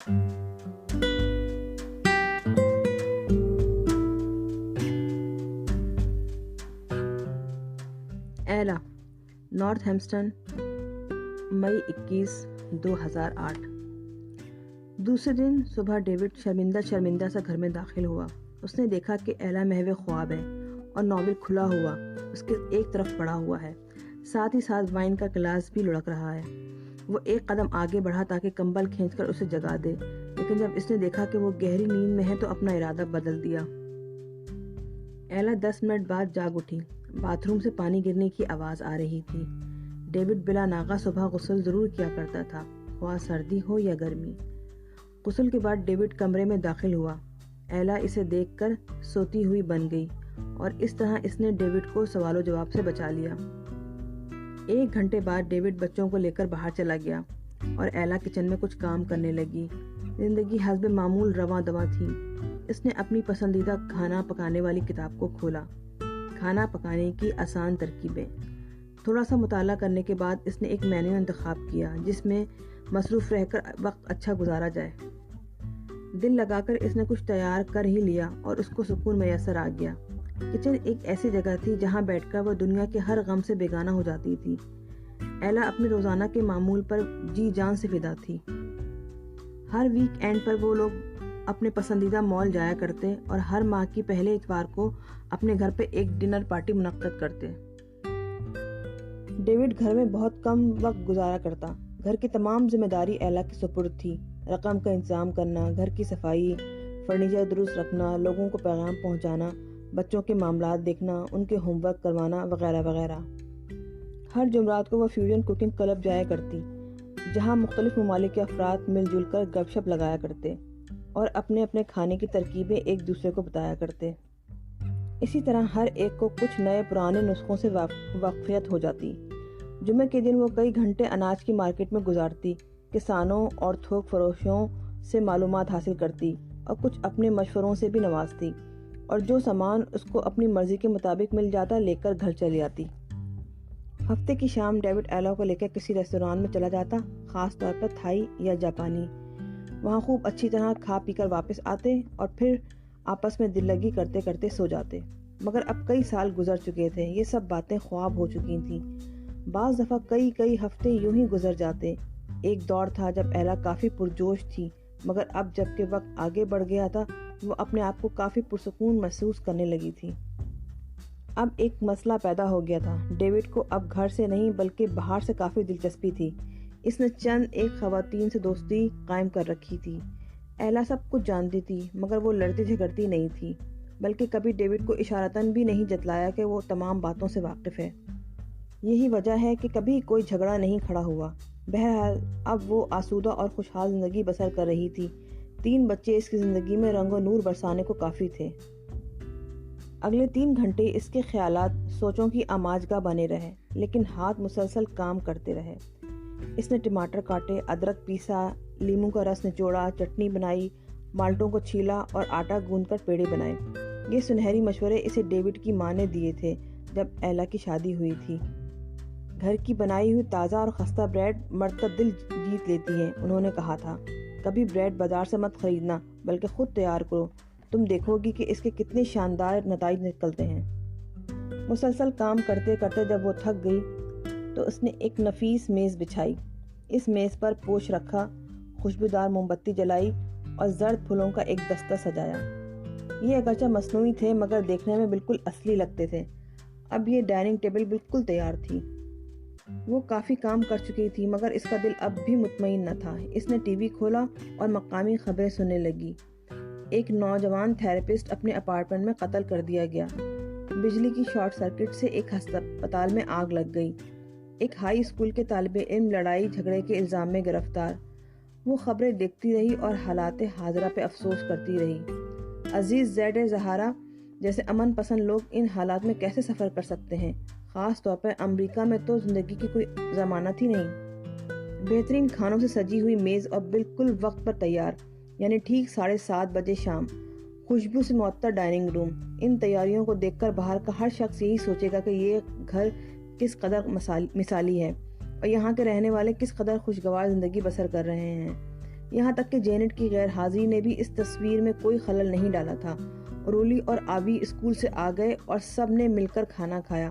ایلا، north Hampton, مئی 21، 2008۔ دوسرے دن صبح David شرمندہ سا گھر میں داخل ہوا۔ اس نے دیکھا کہ ایلا محو خواب ہے اور ناول کھلا ہوا اس کے ایک طرف پڑا ہوا ہے، ساتھ ہی ساتھ وائن کا گلاس بھی لڑک رہا ہے۔ وہ ایک قدم آگے بڑھا تاکہ کمبل کھینچ کر اسے جگا دے، لیکن جب اس نے دیکھا کہ وہ گہری نیند میں ہے تو اپنا ارادہ بدل دیا۔ ایلا 10 منٹ بعد جاگ اٹھی۔ باتھ روم سے پانی گرنے کی آواز آ رہی تھی۔ ڈیوڈ بلا ناغہ صبح غسل ضرور کیا کرتا تھا، خواہ سردی ہو یا گرمی۔ غسل کے بعد ڈیوڈ کمرے میں داخل ہوا۔ ایلا اسے دیکھ کر سوتی ہوئی بن گئی اور اس طرح اس نے ڈیوڈ کو سوال و جواب سے بچا لیا۔ 1 گھنٹے بعد ڈیوڈ بچوں کو لے کر باہر چلا گیا اور ایلا کچن میں کچھ کام کرنے لگی۔ زندگی حسب معمول رواں دواں تھی۔ اس نے اپنی پسندیدہ کھانا پکانے والی کتاب کو کھولا، کھانا پکانے کی آسان ترکیبیں۔ تھوڑا سا مطالعہ کرنے کے بعد اس نے ایک مینیو انتخاب کیا جس میں مصروف رہ کر وقت اچھا گزارا جائے۔ دل لگا کر اس نے کچھ تیار کر ہی لیا اور اس کو سکون میسر آ گیا۔ کچن ایک ایسی جگہ تھی جہاں بیٹھ کر وہ دنیا کے ہر غم سے بیگانہ ہو جاتی تھی۔ ایلا اپنے روزانہ کے معمول پر جی جان سے فدا تھی۔ ہر ویک اینڈ پر وہ لوگ اپنے پسندیدہ مال جایا کرتے اور ہر ماہ کی پہلے اتوار کو اپنے گھر پہ ایک ڈنر پارٹی منعقد کرتے۔ ڈیوڈ گھر میں بہت کم وقت گزارا کرتا۔ گھر کی تمام ذمہ داری ایلا کے سپرد تھی۔ رقم کا انتظام کرنا، گھر کی صفائی، فرنیچر درست رکھنا، لوگوں کو پیغام پہنچانا، بچوں کے معاملات دیکھنا، ان کے ہوم ورک کروانا وغیرہ وغیرہ۔ ہر جمعرات کو وہ فیوژن کوکنگ کلب جایا کرتی، جہاں مختلف ممالک کے افراد مل جل کر گپ شپ لگایا کرتے اور اپنے اپنے کھانے کی ترکیبیں ایک دوسرے کو بتایا کرتے۔ اسی طرح ہر ایک کو کچھ نئے پرانے نسخوں سے واقفیت ہو جاتی۔ جمعے کے دن وہ کئی گھنٹے اناج کی مارکیٹ میں گزارتی، کسانوں اور تھوک فروشوں سے معلومات حاصل کرتی اور کچھ اپنے مشوروں سے بھی نوازتی، اور جو سامان اس کو اپنی مرضی کے مطابق مل جاتا لے کر گھر چلی آتی۔ ہفتے کی شام ڈیوڈ ایلا کو لے کر کسی ریستوران میں چلا جاتا، خاص طور پر تھائی یا جاپانی۔ وہاں خوب اچھی طرح کھا پی کر واپس آتے اور پھر آپس میں دل لگی کرتے کرتے سو جاتے۔ مگر اب کئی سال گزر چکے تھے، یہ سب باتیں خواب ہو چکی تھیں۔ بعض دفعہ کئی ہفتے یوں ہی گزر جاتے۔ ایک دور تھا جب ایلا کافی پرجوش تھی، مگر اب جب کہ وقت آگے بڑھ گیا تھا وہ اپنے آپ کو کافی پرسکون محسوس کرنے لگی تھی۔ اب ایک مسئلہ پیدا ہو گیا تھا۔ ڈیوڈ کو اب گھر سے نہیں بلکہ باہر سے کافی دلچسپی تھی۔ اس نے چند ایک خواتین سے دوستی قائم کر رکھی تھی۔ ایلا سب کچھ جانتی تھی، مگر وہ لڑتی جھگڑتی نہیں تھی، بلکہ کبھی ڈیوڈ کو اشارتاً بھی نہیں جتلایا کہ وہ تمام باتوں سے واقف ہے۔ یہی وجہ ہے کہ کبھی کوئی جھگڑا نہیں کھڑا ہوا۔ بہرحال اب وہ آسودہ اور خوشحال زندگی بسر کر رہی تھی۔ 3 بچے اس کی زندگی میں رنگ و نور برسانے کو کافی تھے۔ اگلے 3 گھنٹے اس کے خیالات سوچوں کی آماجگاہ بنے رہے، لیکن ہاتھ مسلسل کام کرتے رہے۔ اس نے ٹماٹر کاٹے، ادرک پیسا، لیموں کا رس نچوڑا، چٹنی بنائی، مالٹوں کو چھیلا اور آٹا گوندھ کر پیڑے بنائے۔ یہ سنہری مشورے اسے ڈیوڈ کی ماں نے دیے تھے جب ایلا کی شادی ہوئی تھی۔ گھر کی بنائی ہوئی تازہ اور خستہ بریڈ مرد کا دل جیت لیتی ہے، انہوں نے کہا تھا۔ کبھی بریڈ بازار سے مت خریدنا بلکہ خود تیار کرو، تم دیکھو گی کہ اس کے کتنے شاندار نتائج نکلتے ہیں۔ مسلسل کام کرتے کرتے جب وہ تھک گئی تو اس نے ایک نفیس میز بچھائی۔ اس میز پر پوش رکھا، خوشبودار موم بتی جلائی اور زرد پھولوں کا ایک دستہ سجایا۔ یہ اگرچہ مصنوعی تھے مگر دیکھنے میں بالکل اصلی لگتے تھے۔ اب یہ ڈائننگ ٹیبل بالکل تیار تھی۔ وہ کافی کام کر چکی تھی مگر اس کا دل اب بھی مطمئن نہ تھا۔ اس نے ٹی وی کھولا اور مقامی خبریں سننے لگی۔ ایک نوجوان تھراپسٹ اپنے اپارٹمنٹ میں قتل کر دیا گیا۔ بجلی کی شارٹ سرکٹ سے ایک ہسپتال میں آگ لگ گئی۔ ایک ہائی اسکول کے طالب علم لڑائی جھگڑے کے الزام میں گرفتار۔ وہ خبریں دیکھتی رہی اور حالات حاضرہ پہ افسوس کرتی رہی۔ عزیز زیڈ زہرا جیسے امن پسند لوگ ان حالات میں کیسے سفر کر سکتے ہیں؟ خاص طور پر امریکہ میں تو زندگی کی کوئی ضمانت ہی نہیں۔ بہترین کھانوں سے سجی ہوئی میز اور بالکل وقت پر تیار، یعنی ٹھیک 7:30 بجے شام، خوشبو سے معطر ڈائننگ روم۔ ان تیاریوں کو دیکھ کر باہر کا ہر شخص یہی سوچے گا کہ یہ گھر کس قدر مثالی ہے اور یہاں کے رہنے والے کس قدر خوشگوار زندگی بسر کر رہے ہیں۔ یہاں تک کہ جینٹ کی غیر حاضری نے بھی اس تصویر میں کوئی خلل نہیں ڈالا تھا۔ رولی اور آبی اسکول سے آ گئے اور سب نے مل کر کھانا کھایا۔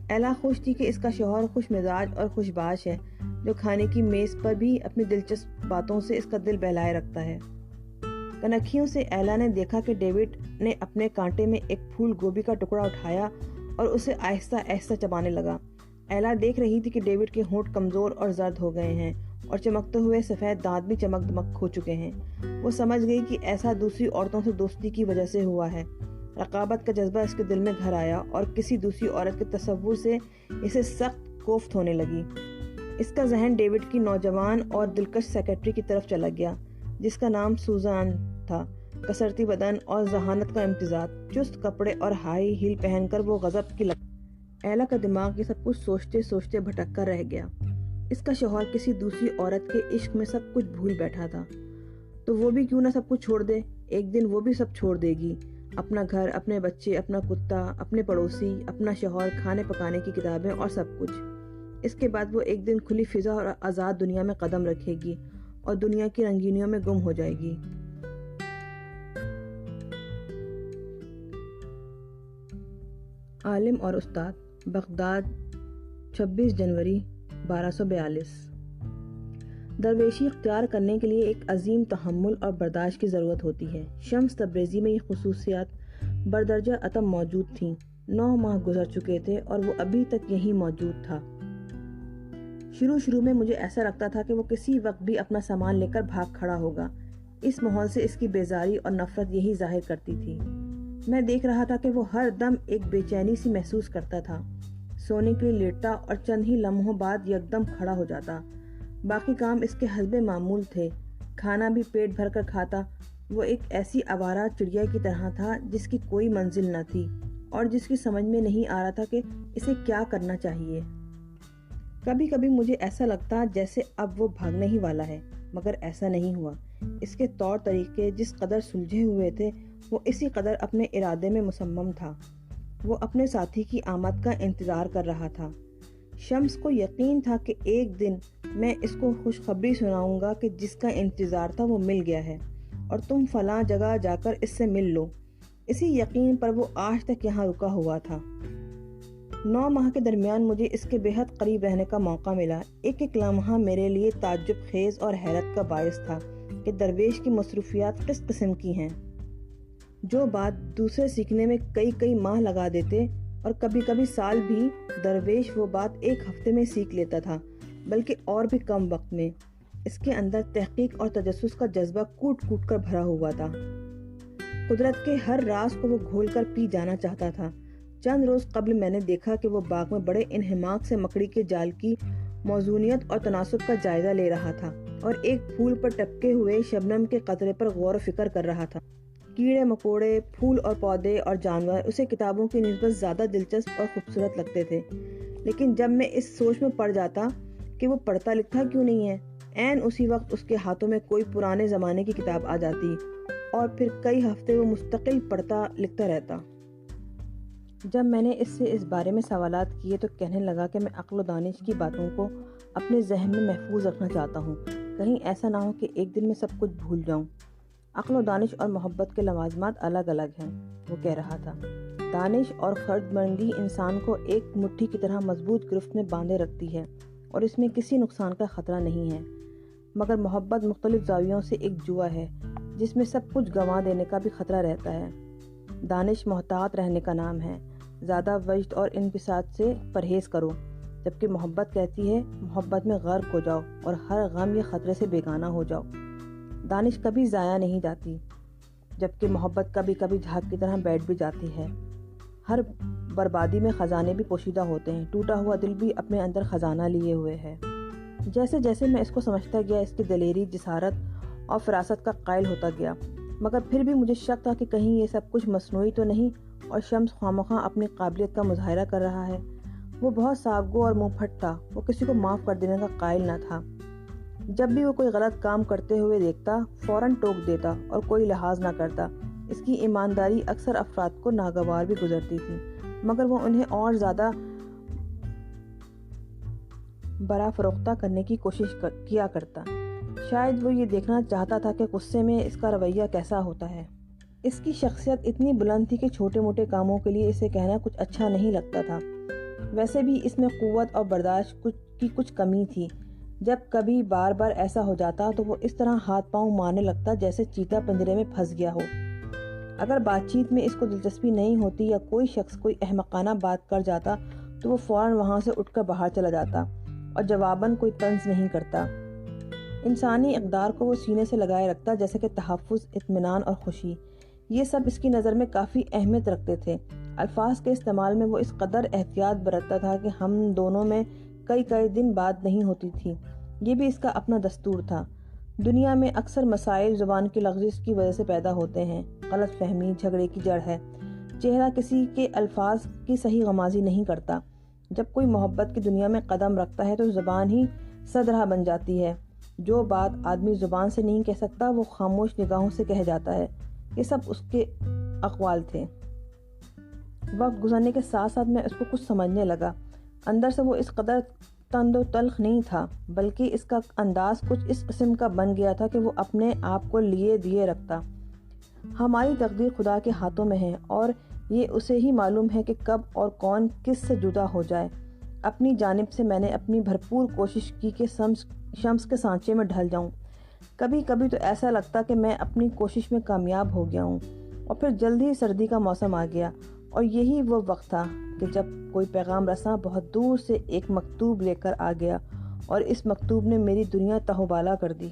ایلا خوش تھی کہ اس کا شوہر خوش مزاج اور خوش باش ہے، جو کھانے کی میز پر بھی اپنی دلچسپ باتوں سے اس کا دل بہلائے رکھتا ہے۔ کنکھیوں سے ایلا نے دیکھا کہ ڈیوڈ نے اپنے کانٹے میں ایک پھول گوبھی کا ٹکڑا اٹھایا اور اسے آہستہ آہستہ چبانے لگا۔ ایلا دیکھ رہی تھی کہ ڈیوڈ کے ہونٹ کمزور اور زرد ہو گئے ہیں اور چمکتے ہوئے سفید دانت بھی چمک دمک کھو چکے ہیں۔ وہ سمجھ گئی کہ ایسا دوسری عورتوں سے دوستی کی وجہ سے ہوا ہے۔ رقابت کا جذبہ اس کے دل میں گھر آیا اور کسی دوسری عورت کے تصور سے اسے سخت کوفت ہونے لگی۔ اس کا ذہن ڈیوڈ کی نوجوان اور دلکش سیکرٹری کی طرف چلا گیا، جس کا نام سوزان تھا۔ کسرتی بدن اور ذہانت کا امتزاج، چست کپڑے اور ہائی ہیل پہن کر وہ غضب کی ایلا کا دماغ یہ سب کچھ سوچتے سوچتے بھٹک کر رہ گیا۔ اس کا شوہر کسی دوسری عورت کے عشق میں سب کچھ بھول بیٹھا تھا، تو وہ بھی کیوں نہ سب کچھ چھوڑ دے۔ ایک دن وہ بھی سب چھوڑ دے گی، اپنا گھر، اپنے بچے، اپنا کتا، اپنے پڑوسی، اپنا شوہر، کھانے پکانے کی کتابیں اور سب کچھ۔ اس کے بعد وہ ایک دن کھلی فضا اور آزاد دنیا میں قدم رکھے گی اور دنیا کی رنگینیوں میں گم ہو جائے گی۔ عالم اور استاد، بغداد، 26 جنوری 1242۔ درویشی اختیار کرنے کے لیے ایک عظیم تحمل اور برداشت کی ضرورت ہوتی ہے۔ شمس تبریزی میں یہ خصوصیات بردرجہ عتم موجود تھیں۔ 9 ماہ گزر چکے تھے اور وہ ابھی تک یہیں موجود تھا۔ شروع میں مجھے ایسا لگتا تھا کہ وہ کسی وقت بھی اپنا سامان لے کر بھاگ کھڑا ہوگا۔ اس ماحول سے اس کی بیزاری اور نفرت یہی ظاہر کرتی تھی۔ میں دیکھ رہا تھا کہ وہ ہر دم ایک بے چینی سی محسوس کرتا تھا۔ سونے کے لیے لیٹتا اور چند ہی لمحوں بعد یکدم کھڑا ہو جاتا۔ باقی کام اس کے حسب معمول تھے۔ کھانا بھی پیٹ بھر کر کھاتا۔ وہ ایک ایسی آوارہ چڑیا کی طرح تھا جس کی کوئی منزل نہ تھی اور جس کی سمجھ میں نہیں آ رہا تھا کہ اسے کیا کرنا چاہیے۔ کبھی کبھی مجھے ایسا لگتا جیسے اب وہ بھاگنے ہی والا ہے، مگر ایسا نہیں ہوا۔ اس کے طور طریقے جس قدر سلجھے ہوئے تھے، وہ اسی قدر اپنے ارادے میں مصمم تھا۔ وہ اپنے ساتھی کی آمد کا انتظار کر رہا تھا۔ شمس کو یقین تھا کہ ایک دن میں اس کو خوشخبری سناؤں گا کہ جس کا انتظار تھا وہ مل گیا ہے اور تم فلاں جگہ جا کر اس سے مل لو۔ اسی یقین پر وہ آج تک یہاں رکا ہوا تھا۔ 9 ماہ کے درمیان مجھے اس کے بے حد قریب رہنے کا موقع ملا۔ ایک ایک لمحہ میرے لیے تعجب خیز اور حیرت کا باعث تھا کہ درویش کی مصروفیات کس قسم کی ہیں۔ جو بات دوسرے سیکھنے میں کئی ماہ لگا دیتے اور کبھی کبھی سال بھی، درویش وہ بات 1 ہفتے میں سیکھ لیتا تھا، بلکہ اور بھی کم وقت میں۔ اس کے اندر تحقیق اور تجسس کا جذبہ کوٹ کوٹ کر بھرا ہوا تھا۔ قدرت کے ہر راز کو وہ گھول کر پی جانا چاہتا تھا۔ چند روز قبل میں نے دیکھا کہ وہ باغ میں بڑے انہماک سے مکڑی کے جال کی موزونیت اور تناسب کا جائزہ لے رہا تھا اور ایک پھول پر ٹپکے ہوئے شبنم کے قطرے پر غور و فکر کر رہا تھا۔ کیڑے مکوڑے، پھول اور پودے اور جانور اسے کتابوں کی نسبت زیادہ دلچسپ اور خوبصورت لگتے تھے، لیکن جب میں اس سوچ میں پڑ جاتا کہ وہ پڑھتا لکھتا کیوں نہیں ہے، عین اسی وقت اس کے ہاتھوں میں کوئی پرانے زمانے کی کتاب آ جاتی اور پھر کئی ہفتے وہ مستقل پڑھتا لکھتا رہتا۔ جب میں نے اس سے اس بارے میں سوالات کیے تو کہنے لگا کہ میں عقل و دانش کی باتوں کو اپنے ذہن میں محفوظ رکھنا چاہتا ہوں، کہیں ایسا نہ ہو کہ ایک دن میں سب کچھ بھول جاؤں۔ عقل و دانش اور محبت کے لوازمات الگ الگ ہیں، وہ کہہ رہا تھا۔ دانش اور خرد مندی انسان کو ایک مٹھی کی طرح مضبوط گرفت میں باندھے رکھتی ہے اور اس میں کسی نقصان کا خطرہ نہیں ہے، مگر محبت مختلف زاویوں سے ایک جوا ہے جس میں سب کچھ گنوا دینے کا بھی خطرہ رہتا ہے۔ دانش محتاط رہنے کا نام ہے، زیادہ وجد اور انبساط سے پرہیز کرو، جبکہ محبت کہتی ہے محبت میں غرق ہو جاؤ اور ہر غم یا خطرے سے بیگانہ ہو جاؤ۔ دانش کبھی ضائع نہیں جاتی، جبکہ محبت کبھی کبھی جھاگ کی طرح بیٹھ بھی جاتی ہے۔ ہر بربادی میں خزانے بھی پوشیدہ ہوتے ہیں، ٹوٹا ہوا دل بھی اپنے اندر خزانہ لیے ہوئے ہے۔ جیسے جیسے میں اس کو سمجھتا گیا، اس کی دلیری، جسارت اور فراست کا قائل ہوتا گیا، مگر پھر بھی مجھے شک تھا کہ کہیں یہ سب کچھ مصنوعی تو نہیں اور شمس خوامخواہ اپنی قابلیت کا مظاہرہ کر رہا ہے۔ وہ بہت صاف گو اور منہ پھٹ تھا، وہ کسی کو معاف کر دینے کا قائل نہ تھا۔ جب بھی وہ کوئی غلط کام کرتے ہوئے دیکھتا، فوراً ٹوک دیتا اور کوئی لحاظ نہ کرتا۔ اس کی ایمانداری اکثر افراد کو ناگوار بھی گزرتی تھی، مگر وہ انہیں اور زیادہ برافروختہ کرنے کی کوشش کیا کرتا۔ شاید وہ یہ دیکھنا چاہتا تھا کہ غصے میں اس کا رویہ کیسا ہوتا ہے۔ اس کی شخصیت اتنی بلند تھی کہ چھوٹے موٹے کاموں کے لیے اسے کہنا کچھ اچھا نہیں لگتا تھا۔ ویسے بھی اس میں قوت اور برداشت کی کچھ کمی تھی۔ جب کبھی بار بار ایسا ہو جاتا تو وہ اس طرح ہاتھ پاؤں مارنے لگتا جیسے چیتا پنجرے میں پھنس گیا ہو۔ اگر بات چیت میں اس کو دلچسپی نہیں ہوتی یا کوئی شخص کوئی احمقانہ بات کر جاتا تو وہ فوراً وہاں سے اٹھ کر باہر چلا جاتا اور جواباً کوئی طنز نہیں کرتا۔ انسانی اقدار کو وہ سینے سے لگائے رکھتا جیسے کہ تحفظ، اطمینان اور خوشی۔ یہ سب اس کی نظر میں کافی اہمیت رکھتے تھے۔ الفاظ کے استعمال میں وہ اس قدر احتیاط برتتا تھا کہ ہم دونوں میں کئی دن بات نہیں ہوتی تھی۔ یہ بھی اس کا اپنا دستور تھا۔ دنیا میں اکثر مسائل زبان کی لغزش کی وجہ سے پیدا ہوتے ہیں۔ غلط فہمی جھگڑے کی جڑ ہے۔ چہرہ کسی کے الفاظ کی صحیح غمازی نہیں کرتا۔ جب کوئی محبت کی دنیا میں قدم رکھتا ہے تو زبان ہی سدرہ بن جاتی ہے۔ جو بات آدمی زبان سے نہیں کہہ سکتا وہ خاموش نگاہوں سے کہہ جاتا ہے۔ یہ سب اس کے اقوال تھے۔ وقت گزرنے کے ساتھ ساتھ میں اس کو کچھ سمجھنے لگا۔ اندر سے وہ اس قدر تند و تلخ نہیں تھا، بلکہ اس کا انداز کچھ اس قسم کا بن گیا تھا کہ وہ اپنے آپ کو لیے دیے رکھتا۔ ہماری تقدیر خدا کے ہاتھوں میں ہے اور یہ اسے ہی معلوم ہے کہ کب اور کون کس سے جدا ہو جائے۔ اپنی جانب سے میں نے اپنی بھرپور کوشش کی کہ شمس کے سانچے میں ڈھل جاؤں۔ کبھی کبھی تو ایسا لگتا کہ میں اپنی کوشش میں کامیاب ہو گیا ہوں۔ اور پھر جلد ہی سردی کا موسم آ گیا اور یہی وہ وقت تھا کہ جب کوئی پیغام رساں بہت دور سے ایک مکتوب لے کر آ گیا اور اس مکتوب نے میری دنیا تہوبالا کر دی۔